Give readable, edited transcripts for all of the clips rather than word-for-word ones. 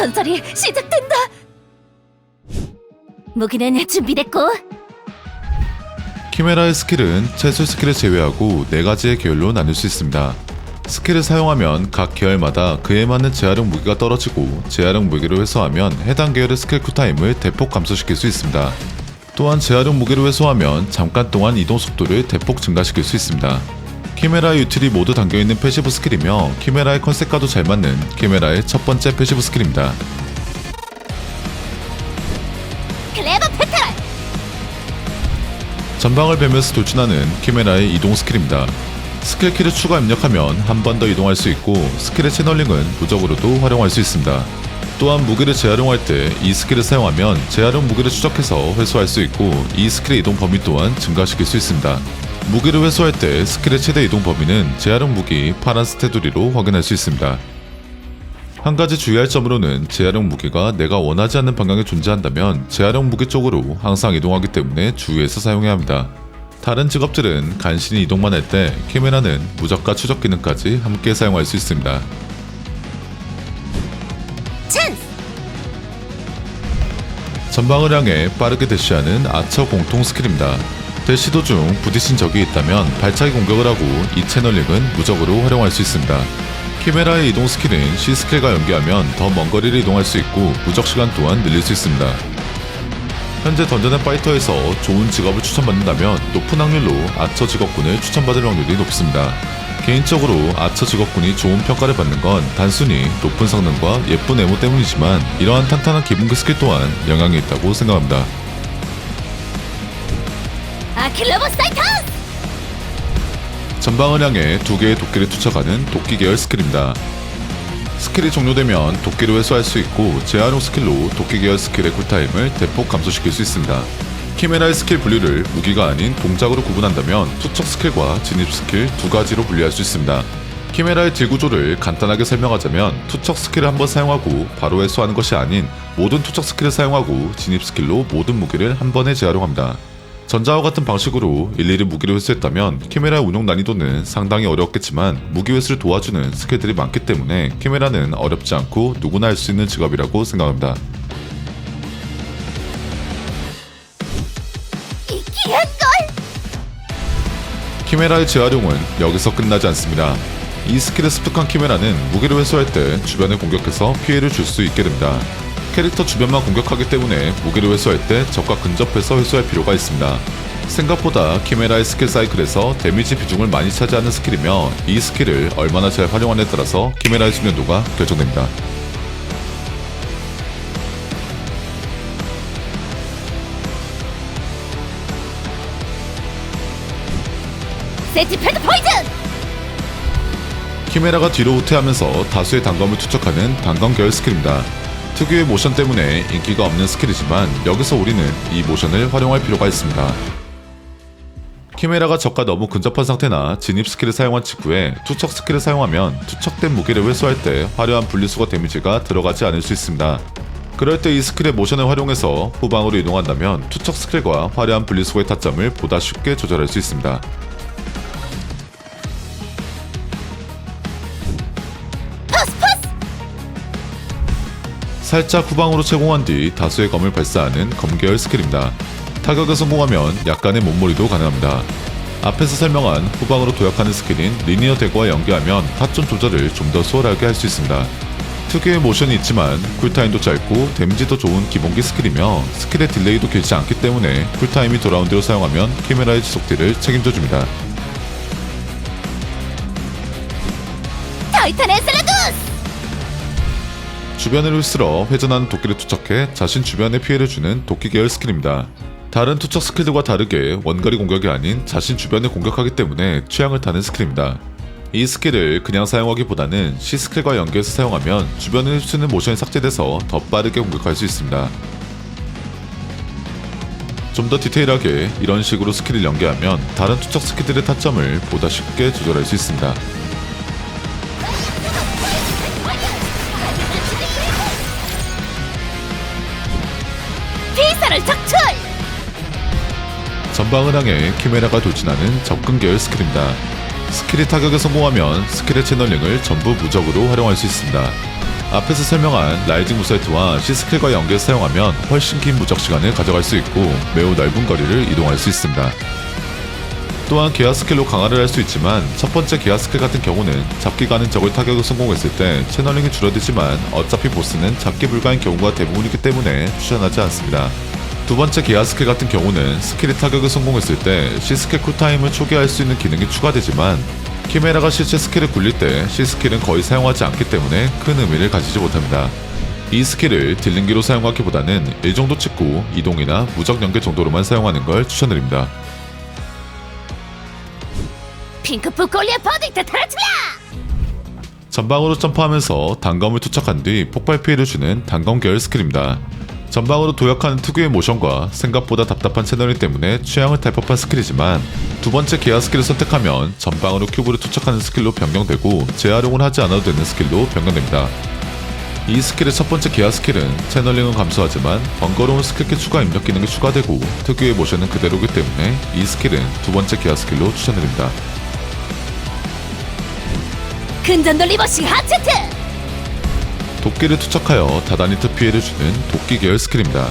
전설이 시작된다. 무기는 준비됐고. 키메라의 스킬은 최소 스킬을 제외하고 4가지의 계열로 나눌 수 있습니다. 스킬을 사용하면 각 계열마다 그에 맞는 재활용 무기가 떨어지고 재활용 무기를 회수하면 해당 계열의 스킬 쿨타임을 대폭 감소시킬 수 있습니다. 또한 재활용 무기를 회수하면 잠깐 동안 이동 속도를 대폭 증가시킬 수 있습니다. 키메라의 유틸이 모두 담겨있는 패시브 스킬이며 키메라의 컨셉과도 잘 맞는 키메라의 첫 번째 패시브 스킬입니다. 클레버 페탈! 전방을 뵈면서 돌진하는 키메라의 이동 스킬입니다. 스킬 키를 추가 입력하면 한 번 더 이동할 수 있고 스킬의 채널링은 무적으로도 활용할 수 있습니다. 또한 무기를 재활용할 때 이 스킬을 사용하면 재활용 무기를 추적해서 회수할 수 있고 이 스킬의 이동 범위 또한 증가시킬 수 있습니다. 무기를 회수할 때 스킬의 최대 이동 범위는 재활용 무기 파란스 테두리로 확인할 수 있습니다. 한 가지 주의할 점으로는 재활용 무기가 내가 원하지 않는 방향에 존재한다면 재활용 무기 쪽으로 항상 이동하기 때문에 주의해서 사용해야 합니다. 다른 직업들은 간신히 이동만 할 때 키메라는 무적과 추적 기능까지 함께 사용할 수 있습니다. 찬스! 전방을 향해 빠르게 대시하는 아처 공통 스킬입니다. 대시 도중 부딪힌 적이 있다면 발차기 공격을 하고 이 채널링은 무적으로 활용할 수 있습니다. 키메라의 이동 스킬은 C 스킬과 연계하면 더 먼 거리를 이동할 수 있고 무적 시간 또한 늘릴 수 있습니다. 현재 던전 앤 파이터에서 좋은 직업을 추천받는다면 높은 확률로 아처 직업군을 추천받을 확률이 높습니다. 개인적으로 아처 직업군이 좋은 평가를 받는 건 단순히 높은 성능과 예쁜 외모 때문이지만 이러한 탄탄한 기본기 스킬 또한 영향이 있다고 생각합니다. 아킬러버 사이턴스! 전방을 향해 2개의 도끼를 투척하는 도끼 계열 스킬입니다. 스킬이 종료되면 도끼를 회수할 수 있고 재활용 스킬로 도끼 계열 스킬의 쿨타임을 대폭 감소시킬 수 있습니다. 키메라의 스킬 분류를 무기가 아닌 동작으로 구분한다면 투척 스킬과 진입 스킬 2가지로 분류할 수 있습니다. 키메라의 딜 구조를 간단하게 설명하자면 투척 스킬을 한번 사용하고 바로 회수하는 것이 아닌 모든 투척 스킬을 사용하고 진입 스킬로 모든 무기를 한 번에 재활용합니다. 전자와 같은 방식으로 일일이 무기를 회수했다면 키메라의 운용 난이도는 상당히 어려웠겠지만 무기 회수를 도와주는 스킬들이 많기 때문에 키메라는 어렵지 않고 누구나 할 수 있는 직업이라고 생각합니다. 이 귀한 걸! 키메라의 재활용은 여기서 끝나지 않습니다. 이 스킬을 습득한 키메라는 무기를 회수할 때 주변을 공격해서 피해를 줄 수 있게 됩니다. 캐릭터 주변만 공격하기 때문에 무기를 회수할 때 적과 근접해서 회수할 필요가 있습니다. 생각보다 키메라의 스킬 사이클에서 데미지 비중을 많이 차지하는 스킬이며 이 스킬을 얼마나 잘 활용하느냐에 따라서 키메라의 숙련도가 결정됩니다. 세티패드 포이즌! 키메라가 뒤로 후퇴하면서 다수의 단검을 투척하는 단검 계열 스킬입니다. 특유의 모션 때문에 인기가 없는 스킬이지만 여기서 우리는 이 모션을 활용할 필요가 있습니다. 키메라가 적과 너무 근접한 상태나 진입 스킬을 사용한 직후에 투척 스킬을 사용하면 투척된 무기를 회수할 때 화려한 분리수거 데미지가 들어가지 않을 수 있습니다. 그럴 때 이 스킬의 모션을 활용해서 후방으로 이동한다면 투척 스킬과 화려한 분리수거의 타점을 보다 쉽게 조절할 수 있습니다. 살짝 후방으로 채공한 뒤 다수의 검을 발사하는 검 계열 스킬입니다. 타격에 성공하면 약간의 몸몰이도 가능합니다. 앞에서 설명한 후방으로 도약하는 스킬인 리니어 대구와 연계하면 타점 조절을 좀 더 수월하게 할 수 있습니다. 특유의 모션이 있지만 쿨타임도 짧고 데미지도 좋은 기본기 스킬이며 스킬의 딜레이도 길지 않기 때문에 쿨타임이 돌아온 뒤로 사용하면 키메라의 지속딜을 책임져줍니다. 타이탄의 셀라두스! 주변을 휩쓸어 회전하는 도끼를 투척해 자신 주변에 피해를 주는 도끼 계열 스킬입니다. 다른 투척 스킬들과 다르게 원거리 공격이 아닌 자신 주변을 공격하기 때문에 취향을 타는 스킬입니다. 이 스킬을 그냥 사용하기보다는 C 스킬과 연계해서 사용하면 주변을 휩쓰는 모션이 삭제돼서 더 빠르게 공격할 수 있습니다. 좀 더 디테일하게 이런 식으로 스킬을 연계하면 다른 투척 스킬들의 타점을 보다 쉽게 조절할 수 있습니다. 피사를 적출! 전방을 향해 키메라가 돌진하는 접근 계열 스킬입니다. 스킬이 타격에 성공하면 스킬의 채널링을 전부 무적으로 활용할 수 있습니다. 앞에서 설명한 라이징 무사이트와 C스킬과 연계해서 사용하면 훨씬 긴 무적 시간을 가져갈 수 있고 매우 넓은 거리를 이동할 수 있습니다. 또한 기아 스킬로 강화를 할 수 있지만 첫 번째 기아 스킬 같은 경우는 잡기 가는 적을 타격을 성공했을 때 채널링이 줄어들지만 어차피 보스는 잡기 불가인 경우가 대부분이기 때문에 추천하지 않습니다. 두 번째 기아 스킬 같은 경우는 스킬이 타격을 성공했을 때 C스킬 쿨타임을 초기화할 수 있는 기능이 추가되지만 키메라가 실제 스킬을 굴릴 때 C스킬은 거의 사용하지 않기 때문에 큰 의미를 가지지 못합니다. 이 스킬을 딜링기로 사용하기보다는 일 정도 찍고 이동이나 무적 연계 정도로만 사용하는 걸 추천드립니다. 핑크푸 골리앗 버딕트 타라툴라! 전방으로 점프하면서 단검을 투척한 뒤 폭발 피해를 주는 단검 계열 스킬입니다. 전방으로 도약하는 특유의 모션과 생각보다 답답한 채널링 때문에 취향을 탈 법한 스킬이지만 두 번째 기아 스킬을 선택하면 전방으로 큐브를 투척하는 스킬로 변경되고 재활용을 하지 않아도 되는 스킬로 변경됩니다. 이 스킬의 첫 번째 기아 스킬은 채널링은 감소하지만 번거로운 스킬키 추가 입력 기능이 추가되고 특유의 모션은 그대로이기 때문에 이 스킬은 두 번째 기아 스킬로 추천드립니다. 근전도 리버싱 하체트! 도끼를 투척하여 다다니트 피해를 주는 도끼 계열 스킬입니다.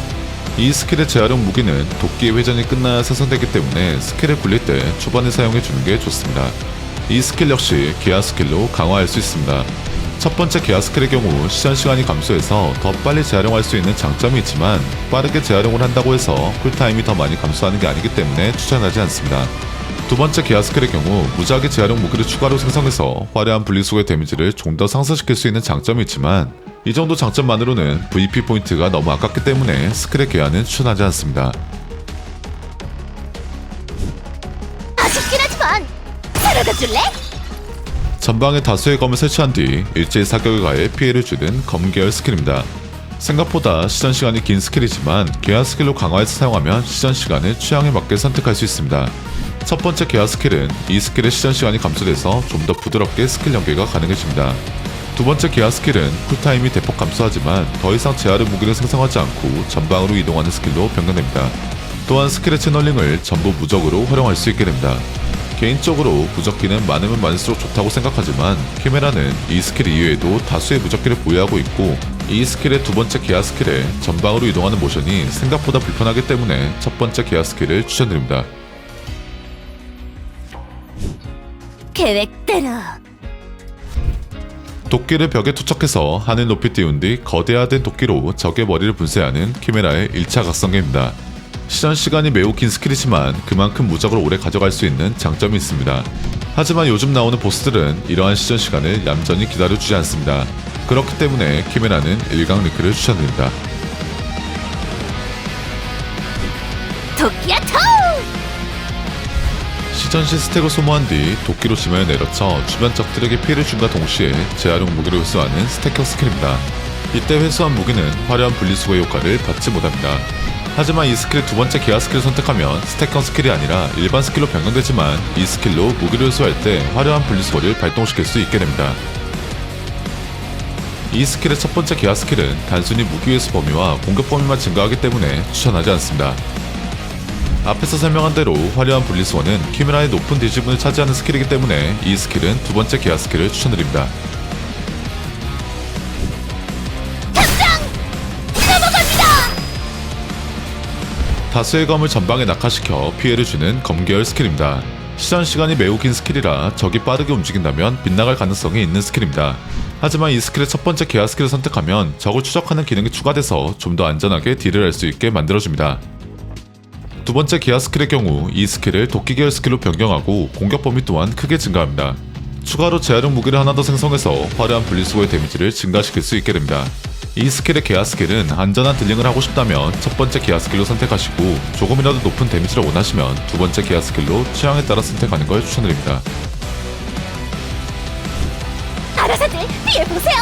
이 스킬의 재활용 무기는 도끼의 회전이 끝나야 생성되기 때문에 스킬을 굴릴 때 초반에 사용해주는 게 좋습니다. 이 스킬 역시 기아 스킬로 강화할 수 있습니다. 첫 번째 기아 스킬의 경우 시전 시간이 감소해서 더 빨리 재활용할 수 있는 장점이 있지만 빠르게 재활용을 한다고 해서 쿨타임이 더 많이 감소하는 게 아니기 때문에 추천하지 않습니다. 두 번째 기아 스킬의 경우 무작위 재활용 무기를 추가로 생성해서 화려한 분리수거의 데미지를 좀 더 상승시킬 수 있는 장점이 있지만 이 정도 장점만으로는 VP 포인트가 너무 아깝기 때문에 스킬의 개화는 추천하지 않습니다. 아쉽긴 하지만 사라다 줄래? 전방에 다수의 검을 설치한 뒤 일제히 사격을 가해 피해를 주는 검 계열 스킬입니다. 생각보다 시전 시간이 긴 스킬이지만 기아 스킬로 강화해서 사용하면 시전 시간을 취향에 맞게 선택할 수 있습니다. 첫 번째 기아 스킬은 이 스킬의 시전 시간이 감소돼서 좀 더 부드럽게 스킬 연계가 가능해집니다. 두 번째 기아 스킬은 쿨타임이 대폭 감소하지만 더 이상 재활용 무기를 생성하지 않고 전방으로 이동하는 스킬로 변경됩니다. 또한 스킬의 채널링을 전부 무적으로 활용할 수 있게 됩니다. 개인적으로 무적기는 많으면 많을수록 좋다고 생각하지만 키메라는 이 스킬 이외에도 다수의 무적기를 보유하고 있고 이 스킬의 두 번째 기아 스킬에 전방으로 이동하는 모션이 생각보다 불편하기 때문에 첫 번째 기아 스킬을 추천드립니다. 계획대로. 도끼를 벽에 투척해서 하늘 높이 띄운 뒤 거대화된 도끼로 적의 머리를 분쇄하는 키메라의 1차 각성기입니다. 시전 시간이 매우 긴 스킬이지만 그만큼 무적을 오래 가져갈 수 있는 장점이 있습니다. 하지만 요즘 나오는 보스들은 이러한 시전 시간을 얌전히 기다려주지 않습니다. 그렇기 때문에 키메라는 일강 리크를 추천드립니다. 도끼야 토! 시전 시 스택을 소모한 뒤 도끼로 지면에 내려쳐 주변 적들에게 피해를 준과 동시에 재활용 무기를 회수하는 스택형 스킬입니다. 이때 회수한 무기는 화려한 분리수거의 효과를 받지 못합니다. 하지만 이 스킬의 두 번째 기아 스킬을 선택하면 스택형 스킬이 아니라 일반 스킬로 변경되지만 이 스킬로 무기를 회수할 때 화려한 분리수거를 발동시킬 수 있게 됩니다. 이 스킬의 첫 번째 기아 스킬은 단순히 무기 회수 범위와 공격 범위만 증가하기 때문에 추천하지 않습니다. 앞에서 설명한 대로 화려한 분리수거는 키메라의 높은 디지분을 차지하는 스킬이기 때문에 이 스킬은 두 번째 기아 스킬을 추천드립니다. 당장 넘어갑니다! 다수의 검을 전방에 낙하시켜 피해를 주는 검 계열 스킬입니다. 시전 시간이 매우 긴 스킬이라 적이 빠르게 움직인다면 빗나갈 가능성이 있는 스킬입니다. 하지만 이 스킬의 첫 번째 기아 스킬을 선택하면 적을 추적하는 기능이 추가돼서 좀 더 안전하게 딜을 할 수 있게 만들어줍니다. 두 번째 기아 스킬의 경우 이 스킬을 도끼 계열 스킬로 변경하고 공격 범위 또한 크게 증가합니다. 추가로 재활용 무기를 하나 더 생성해서 화려한 분리수거의 데미지를 증가시킬 수 있게 됩니다. 이 스킬의 기아 스킬은 안전한 딜링을 하고 싶다면 첫 번째 기아 스킬로 선택하시고 조금이라도 높은 데미지를 원하시면 두 번째 기아 스킬로 취향에 따라 선택하는 걸 추천드립니다. 알아서들 피해보세요!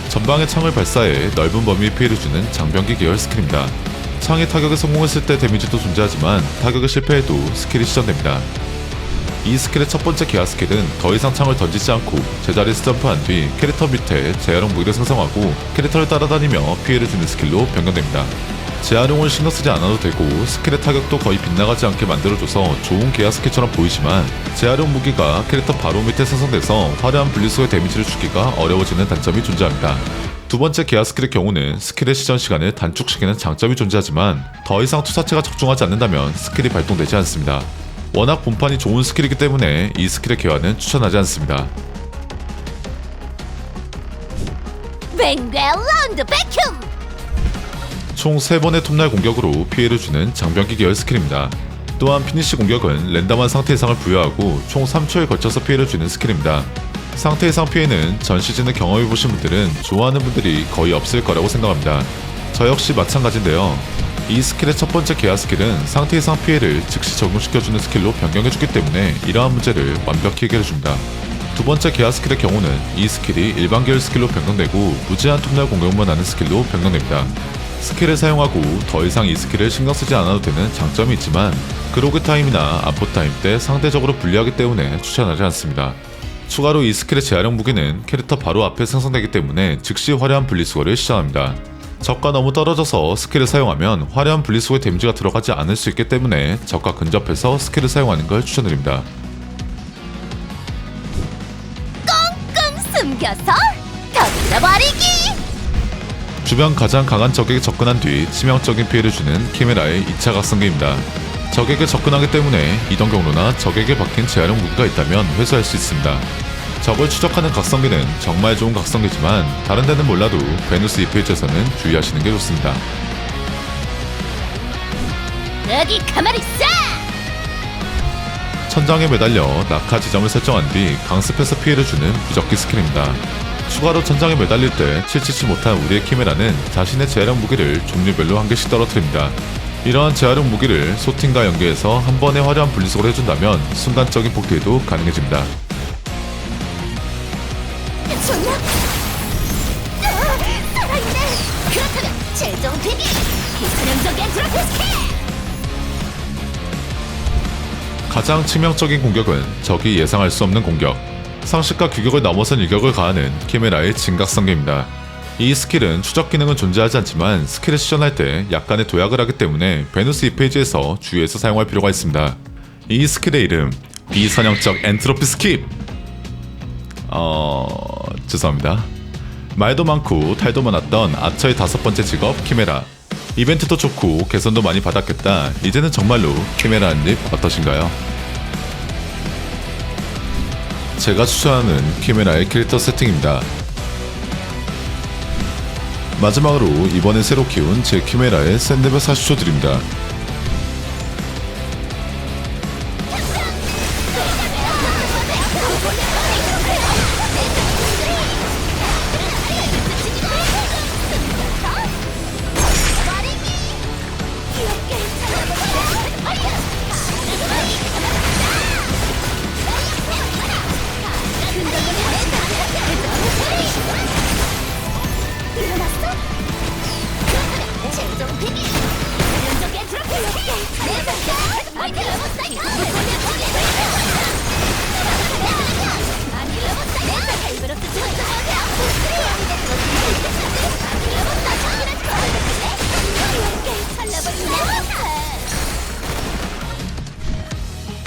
전방의 창을 발사해 넓은 범위의 피해를 주는 장병기 계열 스킬입니다. 창이 타격에 성공했을 때 데미지도 존재하지만 타격에 실패해도 스킬이 시전됩니다. 이 스킬의 첫 번째 기아 스킬은 더 이상 창을 던지지 않고 제자리에서 점프한 뒤 캐릭터 밑에 재활용 무기를 생성하고 캐릭터를 따라다니며 피해를 주는 스킬로 변경됩니다. 재활용을 신경 쓰지 않아도 되고 스킬의 타격도 거의 빗나가지 않게 만들어줘서 좋은 계약 스킬처럼 보이지만 재활용 무기가 캐릭터 바로 밑에 생성돼서 화려한 분리수의 데미지를 주기가 어려워지는 단점이 존재합니다. 두 번째 계약 스킬의 경우는 스킬의 시전 시간을 단축시키는 장점이 존재하지만 더 이상 투사체가 적중하지 않는다면 스킬이 발동되지 않습니다. 워낙 본판이 좋은 스킬이기 때문에 이 스킬의 개화는 추천하지 않습니다. 뱅글 라운드 베큐. 총 3번의 톱날 공격으로 피해를 주는 장병기 계열 스킬입니다. 또한 피니시 공격은 랜덤한 상태 이상을 부여하고 총 3초에 걸쳐서 피해를 주는 스킬입니다. 상태 이상 피해는 전 시즌을 경험해보신 분들은 좋아하는 분들이 거의 없을 거라고 생각합니다. 저 역시 마찬가지인데요. 이 스킬의 첫 번째 계약 스킬은 상태 이상 피해를 즉시 적용시켜주는 스킬로 변경해주기 때문에 이러한 문제를 완벽히 해결해줍니다. 두 번째 계약 스킬의 경우는 이 스킬이 일반 계열 스킬로 변경되고 무제한 톱날 공격만 하는 스킬로 변경됩니다. 스킬을 사용하고 더 이상 이 스킬을 신경 쓰지 않아도 되는 장점이 있지만 그로그 타임이나 아포 타임 때 상대적으로 불리하기 때문에 추천하지 않습니다. 추가로 이 스킬의 재활용 무기는 캐릭터 바로 앞에 생성되기 때문에 즉시 화려한 분리수거를 시전합니다. 적과 너무 떨어져서 스킬을 사용하면 화려한 분리수거의 데미지가 들어가지 않을 수 있기 때문에 적과 근접해서 스킬을 사용하는 걸 추천드립니다. 꽁꽁 숨겨서 던져버리기. 주변 가장 강한 적에게 접근한 뒤 치명적인 피해를 주는 키메라의 2차 각성기입니다. 적에게 접근하기 때문에 이동 경로나 적에게 박힌 재활용 무기가 있다면 회수할 수 있습니다. 적을 추적하는 각성기는 정말 좋은 각성기지만 다른 데는 몰라도 베누스 2페이지에서는 주의하시는 게 좋습니다. 여기 가만히 있어. 천장에 매달려 낙하 지점을 설정한 뒤 강습해서 피해를 주는 부적기 스킬입니다. 추가로 천장에 매달릴 때 칠치지 못한 우리의 키메라는 자신의 재활용 무기를 종류별로 한 개씩 떨어뜨립니다. 이러한 재활용 무기를 소팅과 연계해서 한 번에 화려한 분리수거를 해준다면 순간적인 폭대도 가능해집니다. 좋나? 살아있네. 그렇다면 최종 대기 비사령적 엔트로피 스킬. 가장 치명적인 공격은 적이 예상할 수 없는 공격. 상식과 규격을 넘어선 일격을 가하는 키메라의 진각성계입니다. 이 스킬은 추적 기능은 존재하지 않지만 스킬을 시전할 때 약간의 도약을 하기 때문에 베누스 2페이지에서 주의해서 사용할 필요가 있습니다. 이 스킬의 이름 비선형적 엔트로피 스킵! 죄송합니다. 말도 많고 탈도 많았던 아처의 5번째 직업 키메라. 이벤트도 좋고 개선도 많이 받았겠다. 이제는 정말로 키메라 한입 어떠신가요? 제가 추천하는 키메라의 캐릭터 세팅입니다. 마지막으로 이번에 새로 키운 제 키메라의 샌드백 40초 드립니다.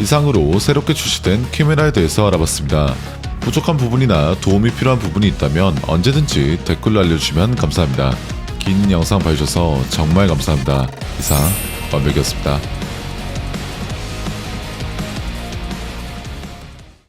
이상으로 새롭게 출시된 키메라에 대해서 알아봤습니다. 부족한 부분이나 도움이 필요한 부분이 있다면 언제든지 댓글로 알려주시면 감사합니다. 긴 영상 봐주셔서 정말 감사합니다. 이상 완벽이었습니다.